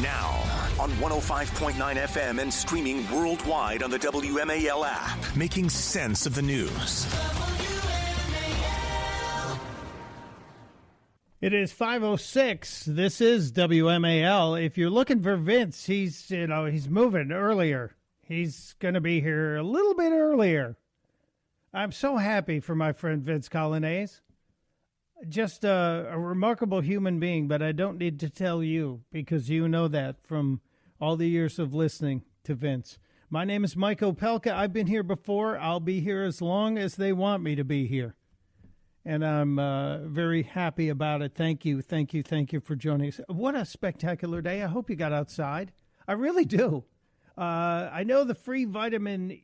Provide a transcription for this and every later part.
Now, on 105.9 FM and streaming worldwide on the WMAL app, making sense of the news. It is 5:06. This is WMAL. If you're looking for Vince, he's moving earlier. He's going to be here a little bit earlier. I'm so happy for my friend Vince Coglianese. Just a remarkable human being, but I don't need to tell you because you know that from all the years of listening to Vince. My name is Mike Opelka. I've been here before. I'll be here as long as they want me to be here. And I'm very happy about it. Thank you for joining us. What a spectacular day. I hope you got outside. I really do. I know the free vitamin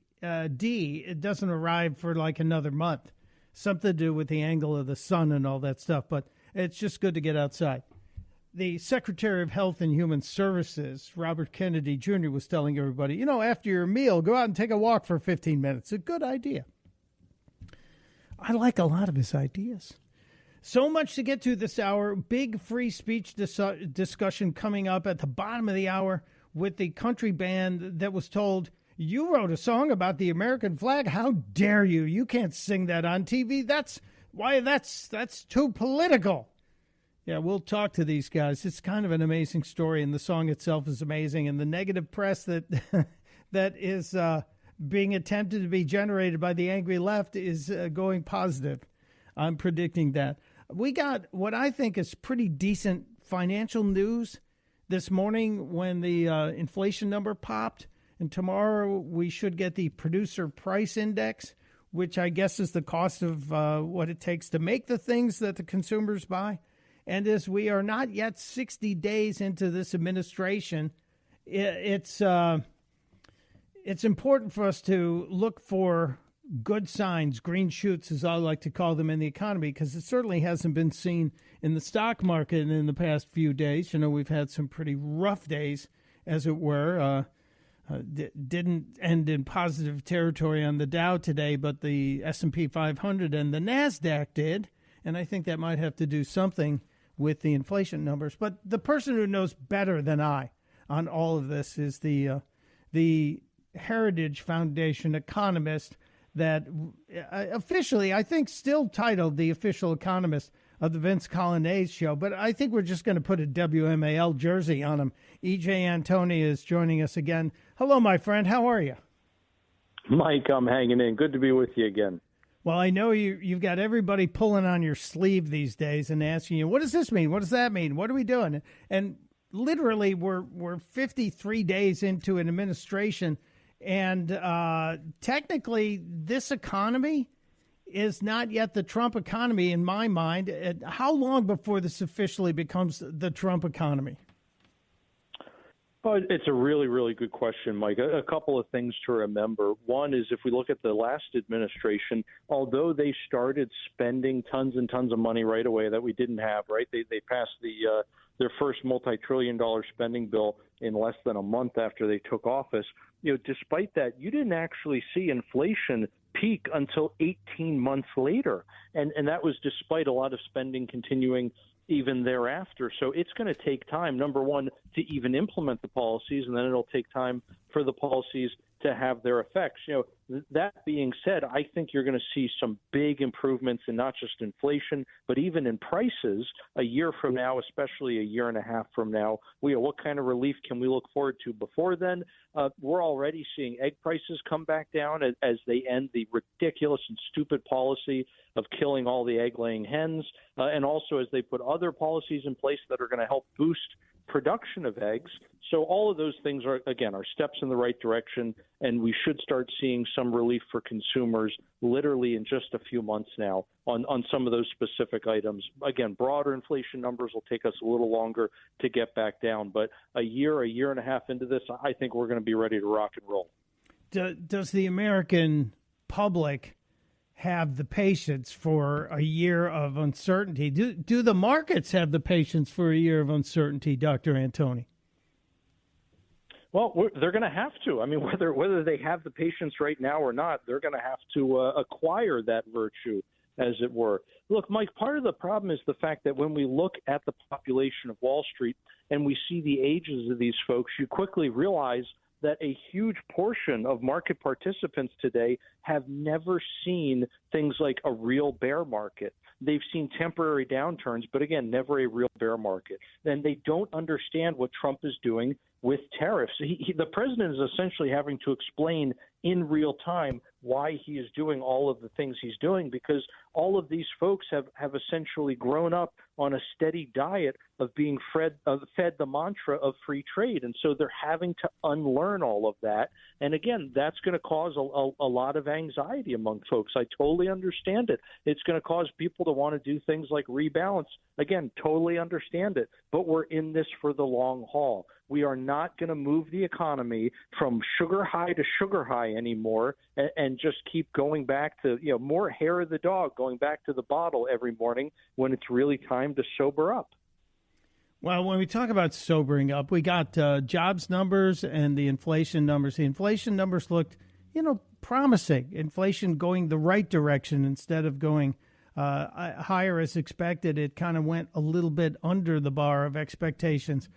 D, it doesn't arrive for like another month. Something to do with the angle of the sun and all that stuff, but it's just good to get outside. The Secretary of Health and Human Services, Robert Kennedy Jr., was telling everybody, after your meal, go out and take a walk for 15 minutes. A good idea. I like a lot of his ideas. So much to get to this hour. Big free speech discussion coming up at the bottom of the hour with the country band that was told, you wrote a song about the American flag. How dare you? You can't sing that on TV. That's too political. Yeah, we'll talk to these guys. It's kind of an amazing story, and the song itself is amazing. And the negative press that is being attempted to be generated by the angry left is going positive. I'm predicting that. We got what I think is pretty decent financial news this morning when the inflation number popped. And tomorrow we should get the producer price index, which I guess is the cost of what it takes to make the things that the consumers buy. And as we are not yet 60 days into this administration, it's important for us to look for good signs, green shoots, as I like to call them, in the economy, because it certainly hasn't been seen in the stock market in the past few days. We've had some pretty rough days, as it were. Didn't end in positive territory on the Dow today, but the S&P 500 and the NASDAQ did, and I think that might have to do something with the inflation numbers. But the person who knows better than I on all of this is the Heritage Foundation economist that officially, I think, still titled the official economist of the Vince Coglianese Show, but I think we're just going to put a WMAL jersey on him. E.J. Antoni is joining us again. Hello, my friend. How are you? Mike, I'm hanging in. Good to be with you again. Well, I know you've got everybody pulling on your sleeve these days and asking you, what does this mean? What does that mean? What are we doing? And literally, we're 53 days into an administration, and technically, this economy is not yet the Trump economy in my mind. How long before this officially becomes the Trump economy? Well, it's a really, really good question, Mike. A couple of things to remember. One is if we look at the last administration, although they started spending tons and tons of money right away that we didn't have, right? They passed their first multi-trillion-dollar spending bill in less than a month after they took office. Despite that, you didn't actually see inflation peak until 18 months later. And that was despite a lot of spending continuing even thereafter. So it's going to take time, number one, to even implement the policies, and then it'll take time for the policies to have their effects. That being said, I think you're going to see some big improvements in not just inflation, but even in prices a year from now, especially a year and a half from now. What kind of relief can we look forward to before then? We're already seeing egg prices come back down as they end the ridiculous and stupid policy of killing all the egg-laying hens, and also as they put other policies in place that are going to help boost production of eggs. So all of those things are steps in the right direction, and we should start seeing some relief for consumers literally in just a few months now on some of those specific items. Again, broader inflation numbers will take us a little longer to get back down, but a year and a half into this, I think we're going to be ready to rock and roll. Does the American public have the patience for a year of uncertainty? Do the markets have the patience for a year of uncertainty, Dr. Antoni? Well, they're going to have to. I mean, whether they have the patience right now or not, they're going to have to acquire that virtue. as it were. Look, Mike, part of the problem is the fact that when we look at the population of Wall Street and we see the ages of these folks, you quickly realize that a huge portion of market participants today have never seen things like a real bear market. They've seen temporary downturns, but again, never a real bear market. Then they don't understand what Trump is doing with tariffs. The president is essentially having to explain in real time why he is doing all of the things he's doing, because all of these folks have essentially grown up on a steady diet of being fed the mantra of free trade. And so they're having to unlearn all of that. And again, that's going to cause a lot of anxiety among folks. I totally understand it. It's going to cause people to want to do things like rebalance. Again, totally understand it. But we're in this for the long haul. We are not going to move the economy from sugar high to sugar high anymore and just keep going back to, more hair of the dog, going back to the bottle every morning when it's really time to sober up. Well, when we talk about sobering up, we got jobs numbers and the inflation numbers. The inflation numbers looked, promising. Inflation going the right direction instead of going higher as expected. It kind of went a little bit under the bar of expectations.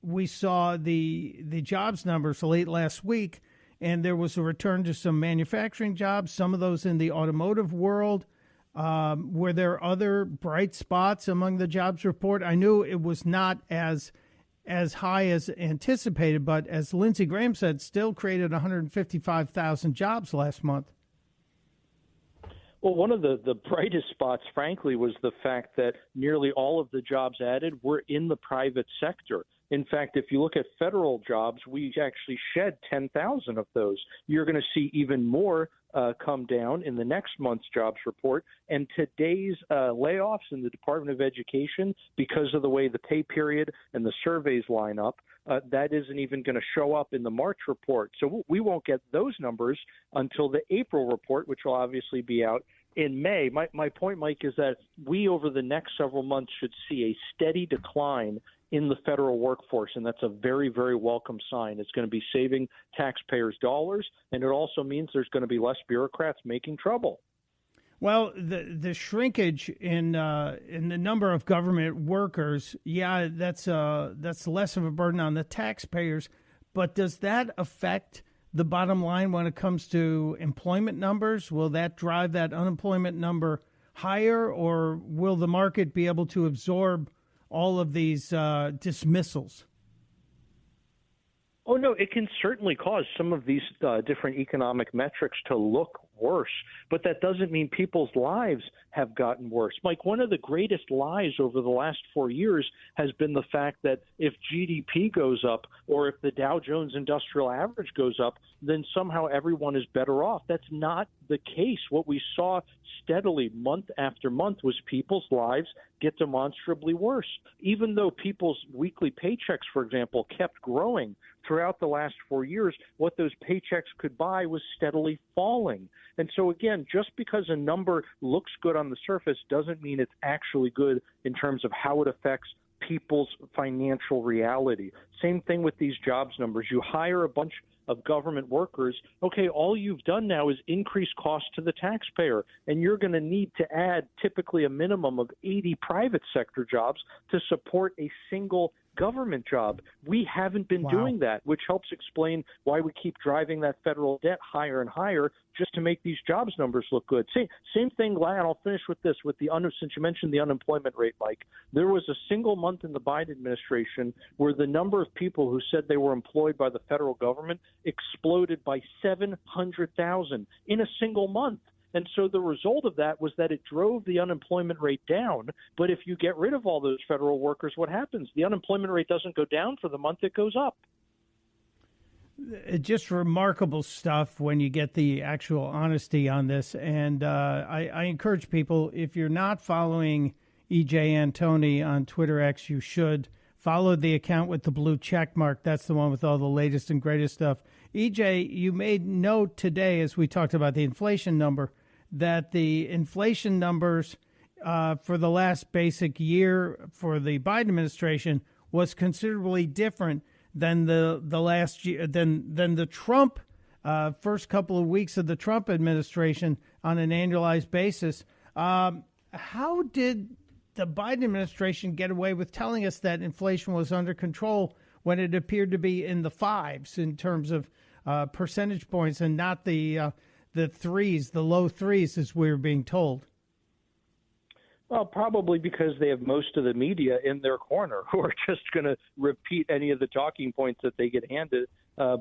We saw the jobs numbers late last week, and there was a return to some manufacturing jobs, some of those in the automotive world. Were there other bright spots among the jobs report? I knew it was not as high as anticipated, but as Lindsey Graham said, still created 155,000 jobs last month. Well, one of the brightest spots, frankly, was the fact that nearly all of the jobs added were in the private sector. In fact, if you look at federal jobs, we actually shed 10,000 of those. You're going to see even more come down in the next month's jobs report. And today's layoffs in the Department of Education, because of the way the pay period and the surveys line up, that isn't even going to show up in the March report. So we won't get those numbers until the April report, which will obviously be out in May. My point, Mike, is that we over the next several months should see a steady decline in the federal workforce, and that's a very, very welcome sign. It's going to be saving taxpayers' dollars, and it also means there's going to be less bureaucrats making trouble. Well, the shrinkage in the number of government workers, that's less of a burden on the taxpayers. But does that affect the bottom line when it comes to employment numbers? Will that drive that unemployment number higher, or will the market be able to absorb all of these dismissals? Oh, no, it can certainly cause some of these different economic metrics to look worse, but that doesn't mean people's lives have gotten worse. Mike, one of the greatest lies over the last 4 years has been the fact that if GDP goes up or if the Dow Jones Industrial Average goes up, then somehow everyone is better off. That's not the case. What we saw steadily month after month was people's lives get demonstrably worse. Even though people's weekly paychecks, for example, kept growing throughout the last 4 years, what those paychecks could buy was steadily falling. And so, again, just because a number looks good on the surface doesn't mean it's actually good in terms of how it affects people's financial reality. Same thing with these jobs numbers. You hire a bunch of government workers. Okay, all you've done now is increase costs to the taxpayer, and you're going to need to add typically a minimum of 80 private sector jobs to support a single government job. We haven't been doing that, which helps explain why we keep driving that federal debt higher and higher just to make these jobs numbers look good. Same thing, and I'll finish with this, since you mentioned the unemployment rate, Mike. There was a single month in the Biden administration where the number of people who said they were employed by the federal government exploded by 700,000 in a single month. And so the result of that was that it drove the unemployment rate down. But if you get rid of all those federal workers, what happens? The unemployment rate doesn't go down for the month, it goes up. Just remarkable stuff when you get the actual honesty on this. And I encourage people, if you're not following E.J. Antoni on Twitter X, you should follow the account with the blue check mark. That's the one with all the latest and greatest stuff. E.J., you made note today, as we talked about the inflation number, that the inflation numbers for the last basic year for the Biden administration was considerably different than the last year, than the Trump first couple of weeks of the Trump administration on an annualized basis. How did the Biden administration get away with telling us that inflation was under control when it appeared to be in the fives in terms of percentage points and not the threes, the low threes, as we were being told? Well, probably because they have most of the media in their corner who are just going to repeat any of the talking points that they get handed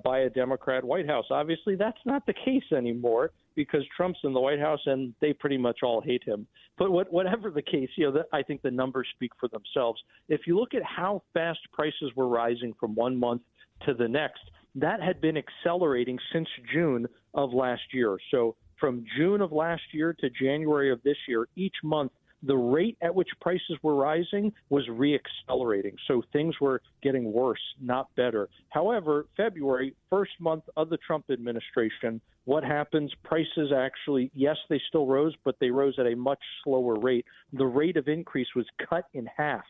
by a Democrat White House. Obviously, that's not the case anymore because Trump's in the White House and they pretty much all hate him. But whatever the case, I think the numbers speak for themselves. If you look at how fast prices were rising from one month to the next, that had been accelerating since June of last year. So from June of last year to January of this year, each month, the rate at which prices were rising was re-accelerating. So things were getting worse, not better. However, February, first month of the Trump administration, what happens? Prices actually, yes, they still rose, but they rose at a much slower rate. The rate of increase was cut in half.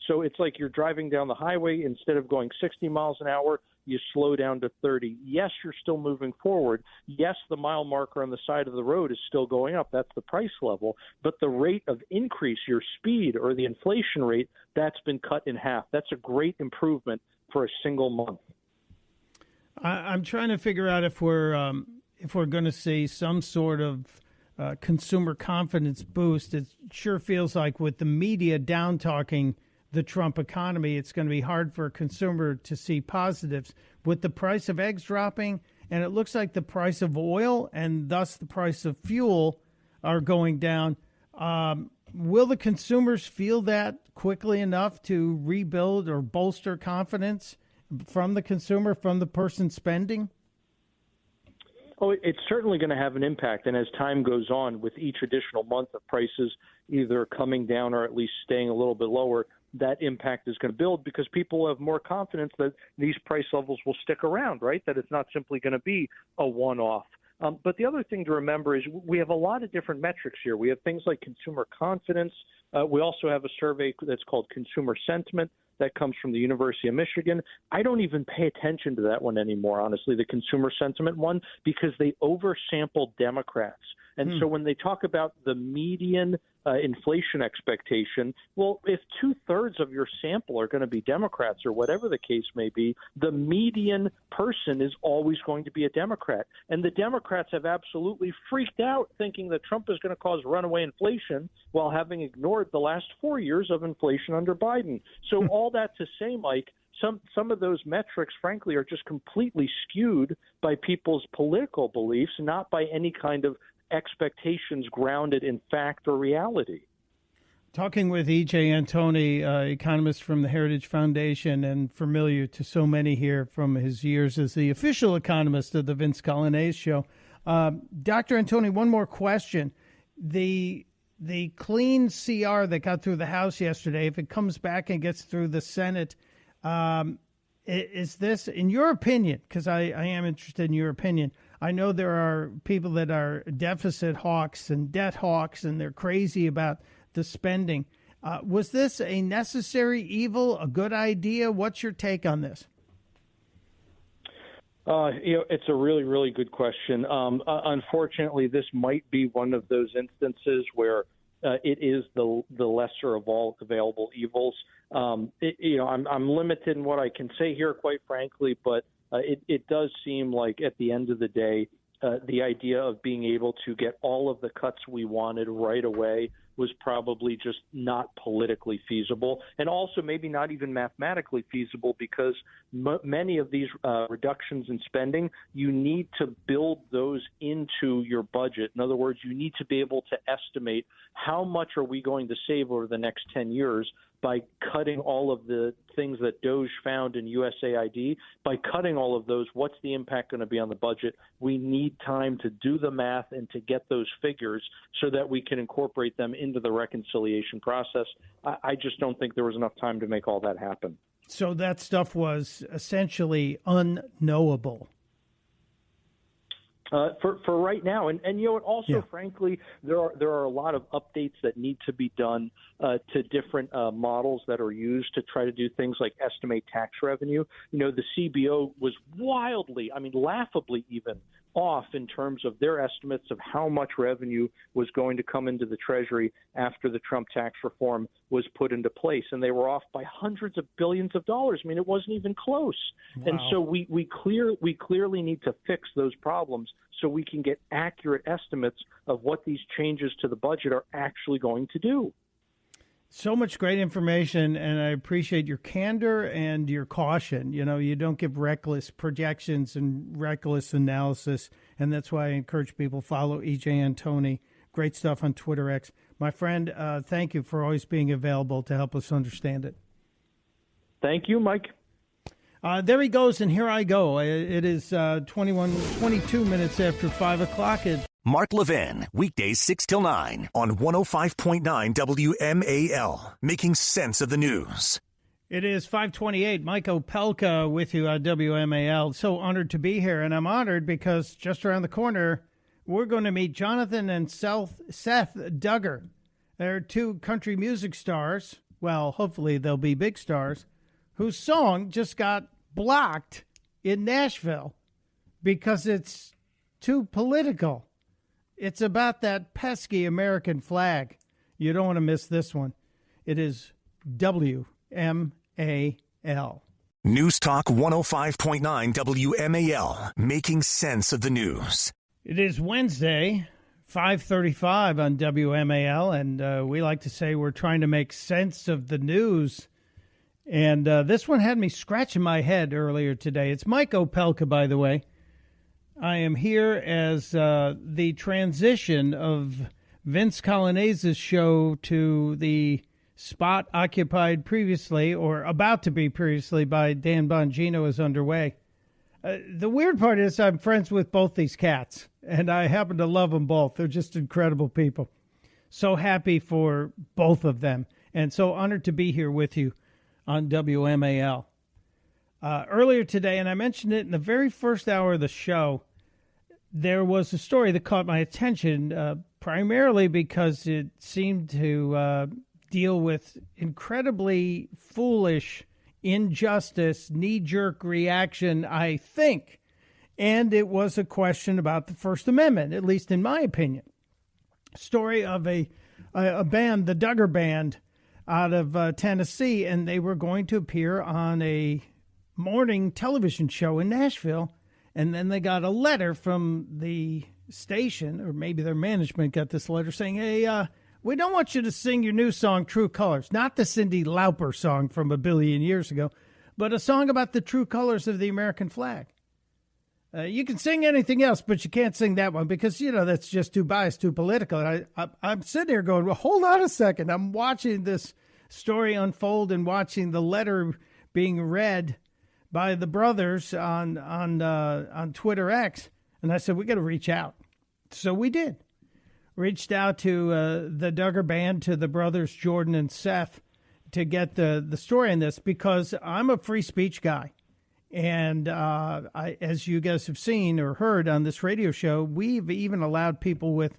So it's like you're driving down the highway. Instead of going 60 miles an hour, you slow down to 30. Yes, you're still moving forward. Yes, the mile marker on the side of the road is still going up. That's the price level. But the rate of increase, your speed or the inflation rate, that's been cut in half. That's a great improvement for a single month. I'm trying to figure out if we're going to see some sort of consumer confidence boost. It sure feels like with the media down talking the Trump economy, it's going to be hard for a consumer to see positives. With the price of eggs dropping, and it looks like the price of oil and thus the price of fuel are going down, will the consumers feel that quickly enough to rebuild or bolster confidence from the consumer, from the person spending? Oh, it's certainly going to have an impact. And as time goes on, with each additional month of prices either coming down or at least staying a little bit lower, that impact is going to build because people have more confidence that these price levels will stick around, right? That it's not simply going to be a one-off. But the other thing to remember is we have a lot of different metrics here. We have things like consumer confidence. We also have a survey that's called consumer sentiment that comes from the University of Michigan. I don't even pay attention to that one anymore, honestly, the consumer sentiment one, because they oversample Democrats. And so when they talk about the median inflation expectation, well, if 2/3 of your sample are going to be Democrats or whatever the case may be, the median person is always going to be a Democrat. And the Democrats have absolutely freaked out thinking that Trump is going to cause runaway inflation while having ignored the last 4 years of inflation under Biden. So all that to say, Mike, some of those metrics, frankly, are just completely skewed by people's political beliefs, not by any kind of expectations grounded in fact or reality. Talking with E.J. Antoni, economist from the Heritage Foundation and familiar to so many here from his years as the official economist of the Vince Coglianese Show. Dr. Antoni, one more question. The clean CR that got through the House yesterday, if it comes back and gets through the Senate, is this, in your opinion, because I am interested in your opinion, I know there are people that are deficit hawks and debt hawks, and they're crazy about the spending. Was this a necessary evil, a good idea? What's your take on this? It's a really, really good question. Unfortunately, this might be one of those instances where it is the lesser of all available evils. I'm limited in what I can say here, quite frankly, but it does seem like at the end of the day, the idea of being able to get all of the cuts we wanted right away was probably just not politically feasible, and also maybe not even mathematically feasible, because many of these reductions in spending, you need to build those into your budget. In other words, you need to be able to estimate how much are we going to save over the next 10 years by cutting all of the things that DOGE found in USAID. By cutting all of those, what's the impact going to be on the budget? We need time to do the math and to get those figures so that we can incorporate them into the reconciliation process. I just don't think there was enough time to make all that happen. So that stuff was essentially unknowable. For right now, and also, frankly, there are a lot of updates that need to be done to different models that are used to try to do things like estimate tax revenue. The CBO was laughably even off in terms of their estimates of how much revenue was going to come into the Treasury after the Trump tax reform was put into place. And they were off by hundreds of billions of dollars. I mean, it wasn't even close. Wow. And so we clearly need to fix those problems so we can get accurate estimates of what these changes to the budget are actually going to do. So much great information, and I appreciate your candor and your caution. You know, you don't give reckless projections and reckless analysis, and that's why I encourage people to follow E.J. Antoni. Great stuff on Twitter X. My friend, thank you for always being available to help us understand it. Thank you, Mike. There he goes, and here I go. It is 22 minutes after 5 o'clock. Mark Levin, weekdays 6 till 9 on 105.9 WMAL, making sense of the news. It is 5:28. Mike Opelka with you on WMAL. So honored to be here, and I'm honored because just around the corner, we're going to meet Jonathan and Seth Duggar. They're two country music stars. Well, hopefully they'll be big stars, whose song just got blocked in Nashville because it's too political. It's about that pesky American flag. You don't want to miss this one. It is WMAL. News Talk 105.9 WMAL, making sense of the news. It is Wednesday, 5:35 on WMAL, and we like to say we're trying to make sense of the news. And this one had me scratching my head earlier today. It's Mike Opelka, by the way. I am here as the transition of Vince Coglianese's show to the spot occupied previously, or about to be previously, by Dan Bongino is underway. The weird part is I'm friends with both these cats, and I happen to love them both. They're just incredible people. So happy for both of them, and so honored to be here with you on WMAL. Earlier today, and I mentioned it in the very first hour of the show, there was a story that caught my attention, primarily because it seemed to deal with incredibly foolish injustice, knee-jerk reaction, I think. And it was a question about the First Amendment, at least in my opinion. Story of a band, the Duggar Band, out of Tennessee, and they were going to appear on a morning television show in Nashville. And then they got a letter from the station, or maybe their management got this letter saying, hey, we don't want you to sing your new song, True Colors. Not the Cyndi Lauper song from a billion years ago, but a song about the true colors of the American flag. You can sing anything else, but you can't sing that one because, you know, that's just too biased, too political. And I'm sitting here going, well, hold on a second. I'm watching this story unfold and watching the letter being read by the brothers on Twitter X, and I said, we got to reach out. So we did. Reached out to the Duggar Band, to the brothers Jordan and Seth, to get the story on this, because I'm a free speech guy. And as you guys have seen or heard on this radio show, we've even allowed people with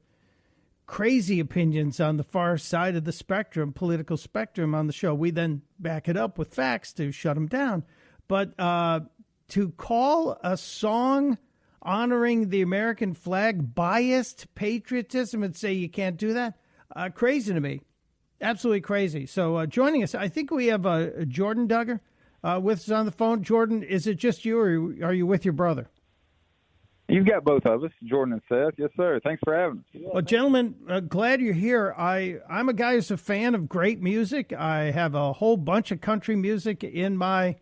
crazy opinions on the far side of the spectrum, political spectrum, on the show. We then back it up with facts to shut them down. But to call a song honoring the American flag biased patriotism and say you can't do that, crazy to me. Absolutely crazy. So joining us, I think we have Jordan Duggar with us on the phone. Jordan, is it just you, or are you with your brother? You've got both of us, Jordan and Seth. Yes, sir. Thanks for having us. Well, gentlemen, glad you're here. I'm a guy who's a fan of great music. I have a whole bunch of country music in my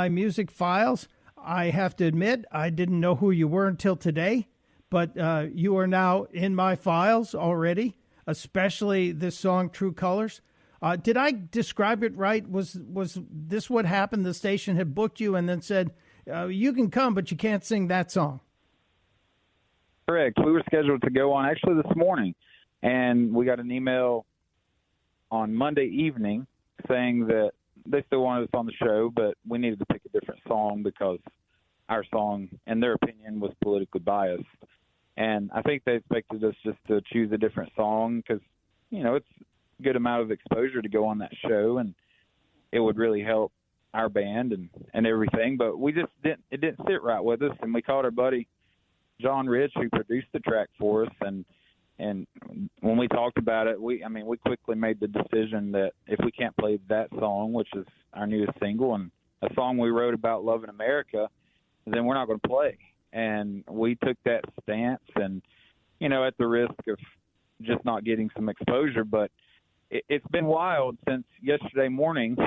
music files. I have to admit, I didn't know who you were until today, but you are now in my files already, especially this song, True Colors. Did I describe it right? Was this what happened? The station had booked you and then said, you can come, but you can't sing that song. Correct. We were scheduled to go on actually this morning, and we got an email on Monday evening saying that they still wanted us on the show, but we needed to pick a different song because our song, in their opinion, was politically biased. And I think they expected us just to choose a different song because, you know, it's a good amount of exposure to go on that show, and it would really help our band and everything. But we just didn't sit right with us, and we called our buddy John Rich, who produced the track for us, and when we talked about it, we quickly made the decision that if we can't play that song, which is our newest single and a song we wrote about loving America, then we're not going to play. And we took that stance, and at the risk of just not getting some exposure, but it's been wild since yesterday morning.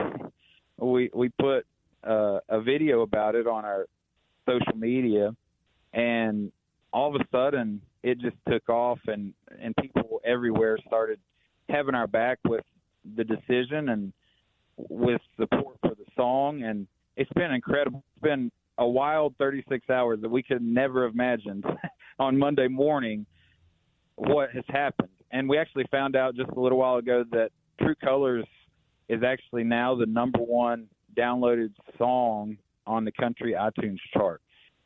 We put a video about it on our social media, and all of a sudden it just took off, and people everywhere started having our back with the decision and with support for the song, and it's been incredible. It's been a wild 36 hours that we could never have imagined on Monday morning what has happened. And we actually found out just a little while ago that True Colors is actually now the number one downloaded song on the country iTunes chart.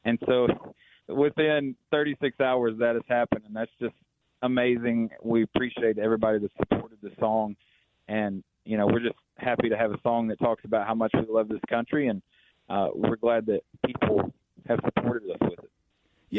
And so within 36 hours that has happened, and that's just amazing. We appreciate everybody that supported the song, and we're just happy to have a song that talks about how much we love this country, and we're glad that people have supported us with it.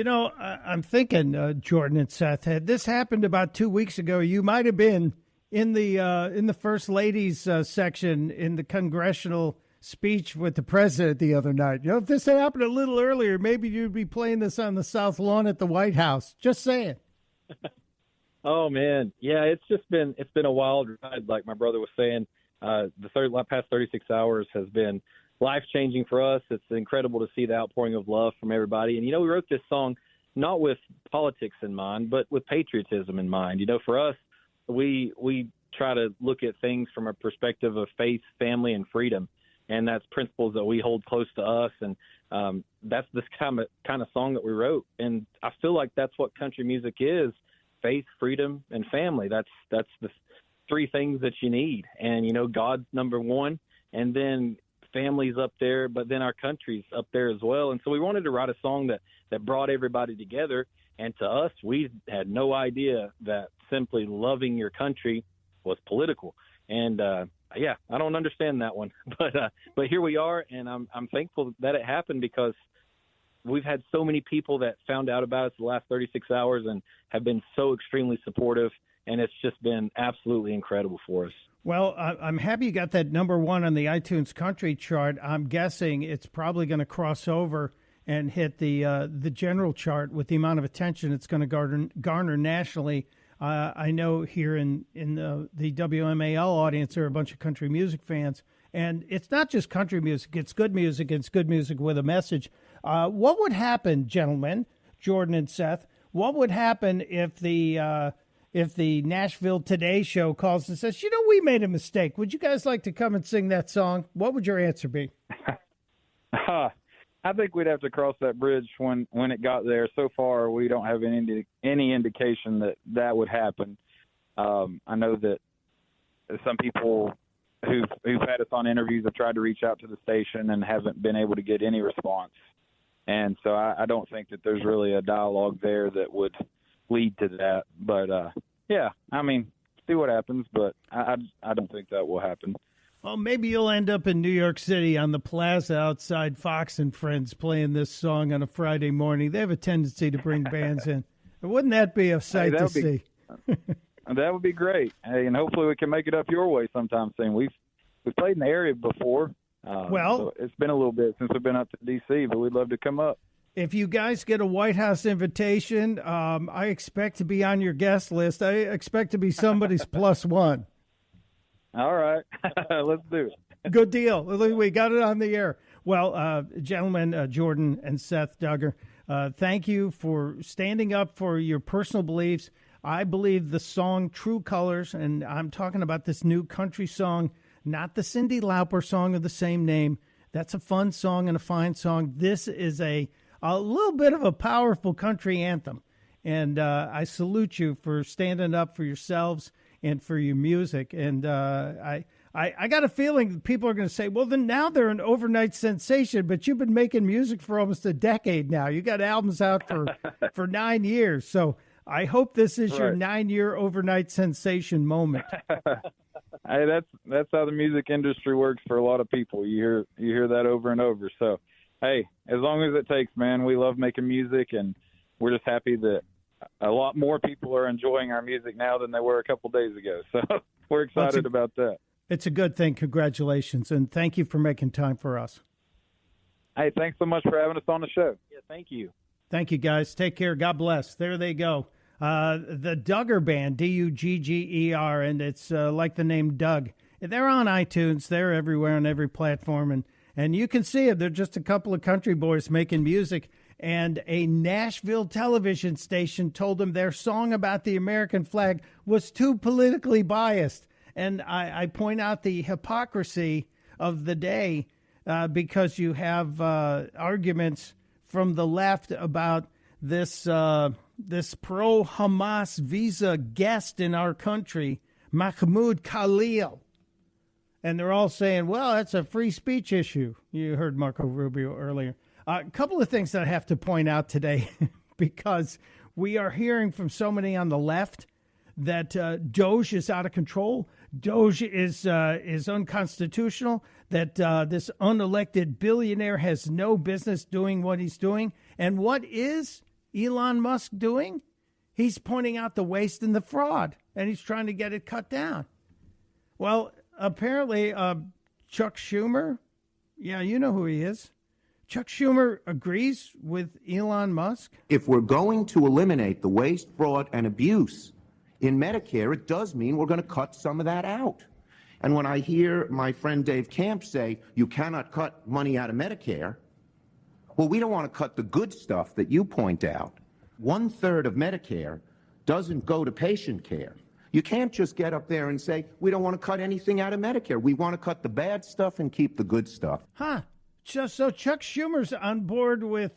I'm thinking, Jordan and Seth, had this happened about 2 weeks ago, you might have been in the First Lady's section in the congressional speech with the president the other night. If this had happened a little earlier, maybe you'd be playing this on the South Lawn at the White House. Just saying. Oh man, yeah, it's been a wild ride. Like my brother was saying, the past 36 hours has been life-changing for us. It's incredible to see the outpouring of love from everybody. And, we wrote this song not with politics in mind, but with patriotism in mind. For us, we try to look at things from a perspective of faith, family, and freedom. And that's principles that we hold close to us. And that's this kind of song that we wrote. And I feel like that's what country music is: faith, freedom, and family. That's the three things that you need. And, God's number one, and then family's up there, but then our country's up there as well. And so we wanted to write a song that brought everybody together. And to us, we had no idea that simply loving your country was political. And I don't understand that one, but here we are, and I'm thankful that it happened, because we've had so many people that found out about us the last 36 hours and have been so extremely supportive, and it's just been absolutely incredible for us. Well, I'm happy you got that number one on the iTunes country chart. I'm guessing it's probably going to cross over and hit the general chart with the amount of attention it's going to garner nationally. I know here in the WMAL audience there are a bunch of country music fans, and it's not just country music. It's good music. It's good music with a message. What would happen, gentlemen, Jordan and Seth, what would happen if the Nashville Today show calls and says, we made a mistake. Would you guys like to come and sing that song? What would your answer be? I think we'd have to cross that bridge when it got there. So far, we don't have any indication that would happen. I know that some people who've had us on interviews have tried to reach out to the station and haven't been able to get any response. And so I don't think that there's really a dialogue there that would lead to that. But, see what happens, but I don't think that will happen. Well, maybe you'll end up in New York City on the plaza outside Fox and Friends playing this song on a Friday morning. They have a tendency to bring bands in. Wouldn't that be a sight to see? That would be great. Hey, and hopefully we can make it up your way sometime soon. We've played in the area before. So it's been a little bit since we've been up to D.C., but we'd love to come up. If you guys get a White House invitation, I expect to be on your guest list. I expect to be somebody's plus one. All right. Let's do it. Good deal. We got it on the air. Well, gentlemen, Jordan and Seth Duggar, thank you for standing up for your personal beliefs. I believe the song True Colors, and I'm talking about this new country song, not the Cyndi Lauper song of the same name. That's a fun song and a fine song. This is a little bit of a powerful country anthem. And I salute you for standing up for yourselves and for your music. And I got a feeling people are going to say, well, then now they're an overnight sensation, but you've been making music for almost a decade now. You got albums out for 9 years. So I hope this is your 9-year overnight sensation moment. Hey, that's how the music industry works for a lot of people. You hear that over and over. So, hey, as long as it takes, man, we love making music, and we're just happy that a lot more people are enjoying our music now than they were a couple days ago. So we're excited about that. It's a good thing. Congratulations. And thank you for making time for us. Hey, thanks so much for having us on the show. Yeah, thank you. Thank you, guys. Take care. God bless. There they go. The Duggar Band, Dugger, and it's like the name Doug. They're on iTunes. They're everywhere on every platform. And you can see it. They're just a couple of country boys making music. And a Nashville television station told them their song about the American flag was too politically biased. And I point out the hypocrisy of the day because you have arguments from the left about this pro-Hamas visa guest in our country, Mahmoud Khalil. And they're all saying, well, that's a free speech issue. You heard Marco Rubio earlier. A couple of things that I have to point out today because we are hearing from so many on the left that DOGE is out of control. DOGE is unconstitutional, that this unelected billionaire has no business doing what he's doing. And what is Elon Musk doing? He's pointing out the waste and the fraud, and he's trying to get it cut down. Well, apparently, Chuck Schumer, yeah, you know who he is. Chuck Schumer agrees with Elon Musk. If we're going to eliminate the waste, fraud, and abuse in Medicare, it does mean we're going to cut some of that out. And when I hear my friend Dave Camp say, you cannot cut money out of Medicare, well, we don't want to cut the good stuff that you point out. 1/3 of Medicare doesn't go to patient care. You can't just get up there and say, we don't want to cut anything out of Medicare. We want to cut the bad stuff and keep the good stuff. Huh. So Chuck Schumer's on board with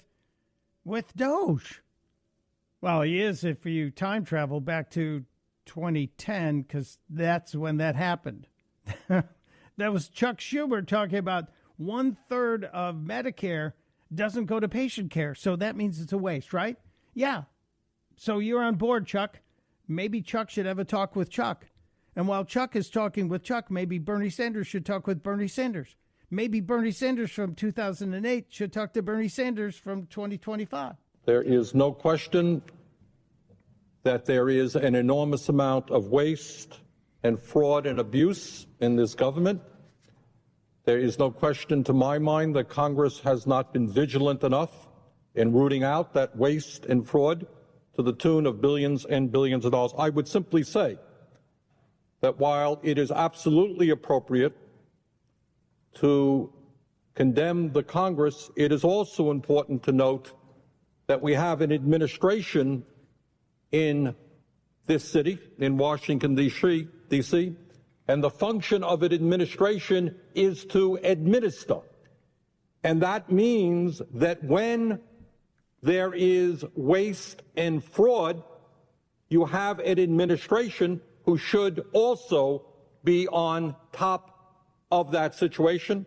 DOGE. Well, he is if you time travel back to 2010, because that's when that happened. That was Chuck Schumer talking about 1/3 of Medicare doesn't go to patient care. So that means it's a waste, right? Yeah. So you're on board, Chuck. Maybe Chuck should have a talk with Chuck. And while Chuck is talking with Chuck, maybe Bernie Sanders should talk with Bernie Sanders. Maybe Bernie Sanders from 2008 should talk to Bernie Sanders from 2025. There is no question that there is an enormous amount of waste and fraud and abuse in this government. There is no question to my mind that Congress has not been vigilant enough in rooting out that waste and fraud to the tune of billions and billions of dollars. I would simply say that while it is absolutely appropriate to condemn the Congress, it is also important to note that we have an administration in this city, in Washington, D.C., and the function of an administration is to administer. And that means that when there is waste and fraud, you have an administration who should also be on top of that situation.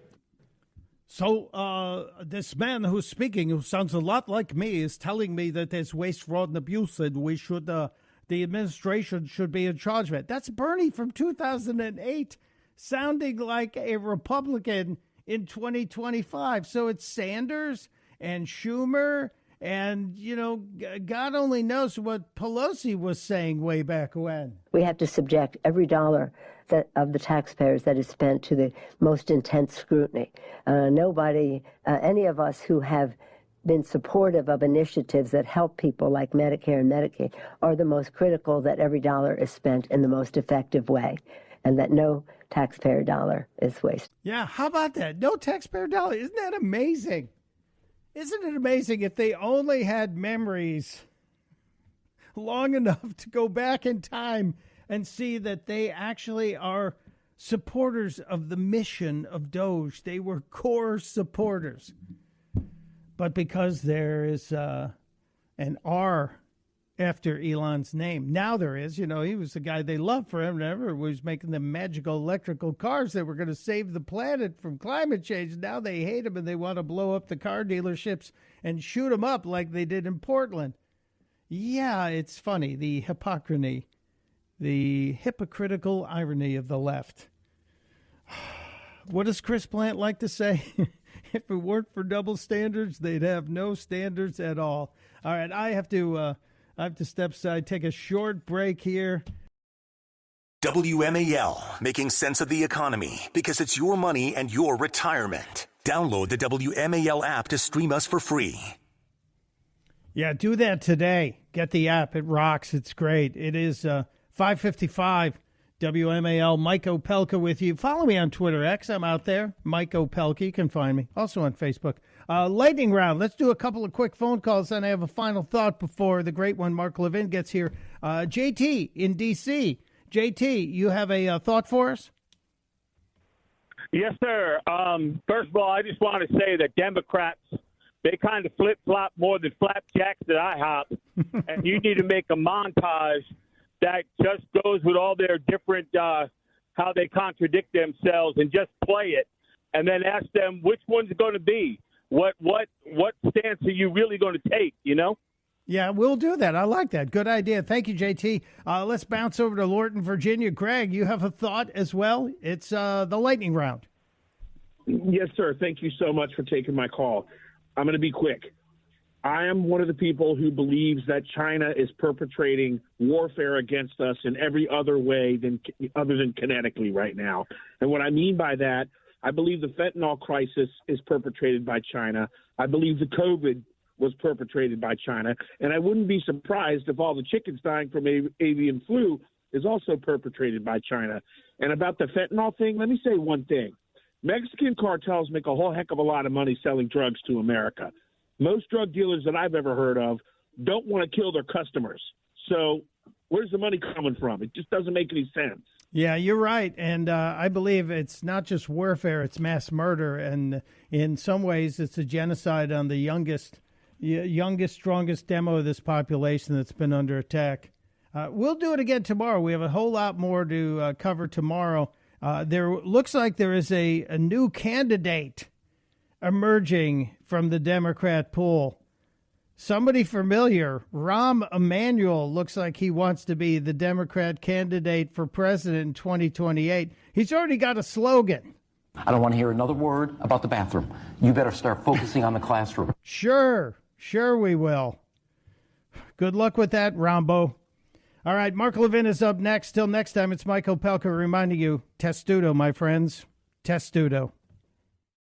So this man who's speaking, who sounds a lot like me, is telling me that there's waste, fraud, and abuse, and we should, the administration should be in charge of it. That's Bernie from 2008, sounding like a Republican in 2025. So it's Sanders and Schumer, and, you know, God only knows what Pelosi was saying way back when. We have to subject every dollar of the taxpayers that is spent to the most intense scrutiny. Nobody, any of us who have been supportive of initiatives that help people like Medicare and Medicaid are the most critical that every dollar is spent in the most effective way and that no taxpayer dollar is wasted. Yeah, how about that? No taxpayer dollar. Isn't that amazing? Isn't it amazing if they only had memories long enough to go back in time and see that they actually are supporters of the mission of DOGE. They were core supporters. But because there is an R after Elon's name, now there is, you know, he was the guy they loved forever. He was making the magical electrical cars that were going to save the planet from climate change. Now they hate him and they want to blow up the car dealerships and shoot them up like they did in Portland. Yeah, it's funny, the hypocrisy. The hypocritical irony of the left. What does Chris Plant like to say? If it weren't for double standards, they'd have no standards at all. All right, I have to step aside, take a short break here. WMAL, making sense of the economy because it's your money and your retirement. Download the WMAL app to stream us for free. Yeah, do that today. Get the app. It rocks. It's great. It is 5:55 WMAL. Mike Opelka with you. Follow me on Twitter X. I'm out there. Mike Opelka. You can find me. Also on Facebook. Lightning round. Let's do a couple of quick phone calls, and I have a final thought before the great one, Mark Levin, gets here. JT in D.C. JT, you have a thought for us? Yes, sir. First of all, I just want to say that Democrats, they kind of flip-flop more than flapjacks at IHOP, and you need to make a montage that just goes with all their different how they contradict themselves, and just play it, and then ask them which one's going to be. What stance are you really going to take, you know? Yeah, we'll do that. I like that. Good idea. Thank you, JT. Let's bounce over to Lorton, Virginia. Greg, you have a thought as well? It's the lightning round. Yes, sir. Thank you so much for taking my call. I'm going to be quick. I am one of the people who believes that China is perpetrating warfare against us in every other way other than kinetically right now. And what I mean by that, I believe the fentanyl crisis is perpetrated by China. I believe the COVID was perpetrated by China. And I wouldn't be surprised if all the chickens dying from avian flu is also perpetrated by China. And about the fentanyl thing, let me say one thing. Mexican cartels make a whole heck of a lot of money selling drugs to America. Most drug dealers that I've ever heard of don't want to kill their customers. So where's the money coming from? It just doesn't make any sense. Yeah, you're right. And I believe it's not just warfare, it's mass murder. And in some ways, it's a genocide on the youngest, strongest demo of this population that's been under attack. We'll do it again tomorrow. We have a whole lot more to cover tomorrow. There looks like there is a new candidate emerging from the Democrat pool. Somebody familiar, Rahm Emanuel, looks like he wants to be the Democrat candidate for president in 2028. He's already got a slogan. I don't want to hear another word about the bathroom. You better start focusing on the classroom. Sure we will. Good luck with that, Rambo. All right, Mark Levin is up next. Till next time, it's Mike Opelka reminding you, testudo, my friends, testudo.